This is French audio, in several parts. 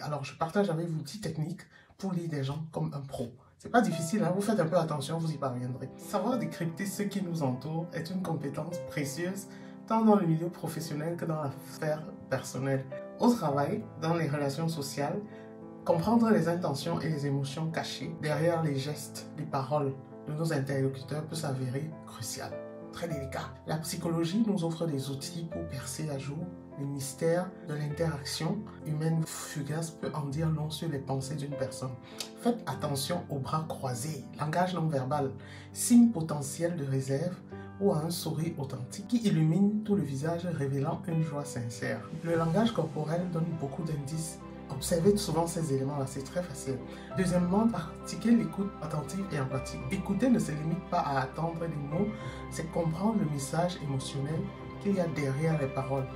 Alors, je partage avec vous 10 techniques pour lire des gens comme un pro. C'est pas difficile, hein? Vous faites un peu attention, vous y parviendrez. Savoir décrypter ce qui nous entoure est une compétence précieuse, tant dans le milieu professionnel que dans la sphère personnelle. Au travail, dans les relations sociales, comprendre les intentions et les émotions cachées derrière les gestes, les paroles de nos interlocuteurs peut s'avérer crucial. Très délicat. La psychologie nous offre des outils pour percer à jour les mystères de l'interaction humaine fugace peut en dire long sur les pensées d'une personne. Faites attention aux bras croisés, langage non verbal, signe potentiel de réserve ou à un sourire authentique qui illumine tout le visage révélant une joie sincère. Le langage corporel donne beaucoup d'indices. Observez souvent ces éléments-là, c'est très facile. Deuxièmement, pratiquez l'écoute attentive et empathique. Écouter ne se limite pas à attendre les mots, c'est comprendre le message émotionnel qu'il y a derrière les paroles.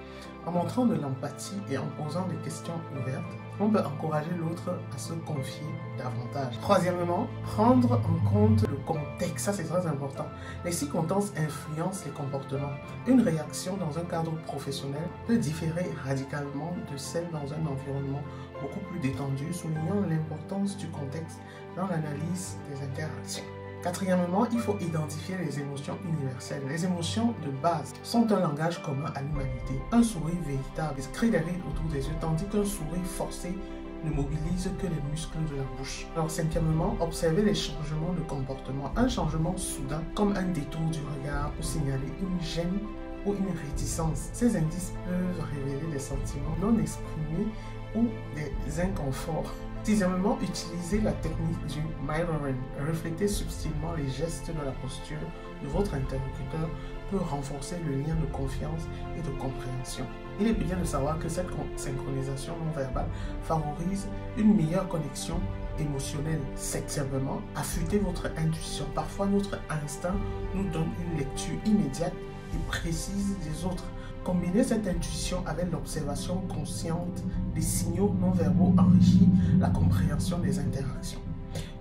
En montrant de l'empathie et en posant des questions ouvertes, on peut encourager l'autre à se confier davantage. Troisièmement, prendre en compte le contexte, ça c'est très important. Les circonstances influencent les comportements. Une réaction dans un cadre professionnel peut différer radicalement de celle dans un environnement beaucoup plus détendu, soulignant l'importance du contexte dans l'analyse des interactions. Quatrièmement, il faut identifier les émotions universelles. Les émotions de base sont un langage commun à l'humanité. Un sourire véritable crée des rides autour des yeux, tandis qu'un sourire forcé ne mobilise que les muscles de la bouche. Alors cinquièmement, observez les changements de comportement. Un changement soudain, comme un détour du regard, peut signaler une gêne ou une réticence. Ces indices peuvent révéler des sentiments non exprimés ou des inconforts. Sixièmement, utilisez la technique du mirroring. Refléter subtilement les gestes de la posture de votre interlocuteur peut renforcer le lien de confiance et de compréhension. Il est bien de savoir que cette synchronisation non verbale favorise une meilleure connexion émotionnelle. Septièmement, affûtez votre intuition. Parfois, notre instinct nous donne une lecture immédiate et précise des autres. Combiner cette intuition avec l'observation consciente des signaux non-verbaux enrichit la compréhension des interactions.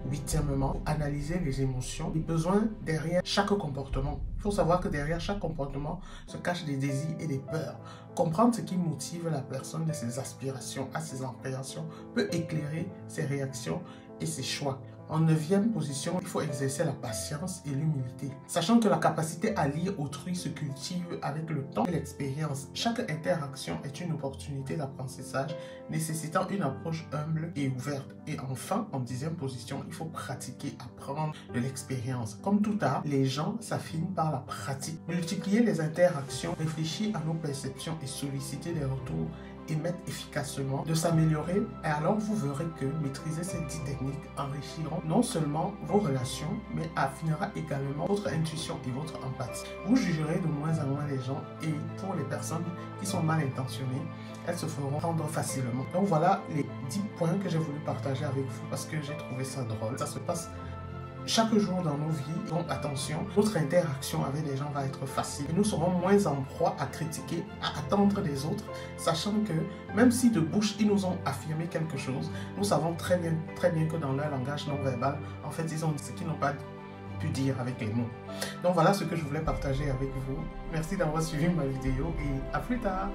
Huitièmement, analyser les émotions, les besoins derrière chaque comportement. Il faut savoir que derrière chaque comportement se cachent des désirs et des peurs. Comprendre ce qui motive la personne de ses aspirations à ses appréhensions peut éclairer ses réactions et ses choix. En neuvième position, il faut exercer la patience et l'humilité. Sachant que la capacité à lire autrui se cultive avec le temps et l'expérience, chaque interaction est une opportunité d'apprentissage nécessitant une approche humble et ouverte. Et enfin, en dixième position, il faut pratiquer, apprendre de l'expérience. Comme tout art, les gens s'affinent par la pratique. Multiplier les interactions, réfléchir à nos perceptions et solliciter des retours émettre efficacement, de s'améliorer, et alors vous verrez que maîtriser ces 10 techniques enrichiront non seulement vos relations, mais affinera également votre intuition et votre empathie. Vous jugerez de moins en moins les gens et pour les personnes qui sont mal intentionnées, elles se feront prendre facilement. Donc voilà les 10 points que j'ai voulu partager avec vous parce que j'ai trouvé ça drôle. Ça se passe chaque jour dans nos vies, donc attention, notre interaction avec les gens va être facile. Et nous serons moins en proie à critiquer, à attendre des autres, sachant que même si de bouche ils nous ont affirmé quelque chose, nous savons très bien que dans leur langage non verbal, en fait, ils ont dit ce qu'ils n'ont pas pu dire avec les mots. Donc voilà ce que je voulais partager avec vous. Merci d'avoir suivi ma vidéo et à plus tard.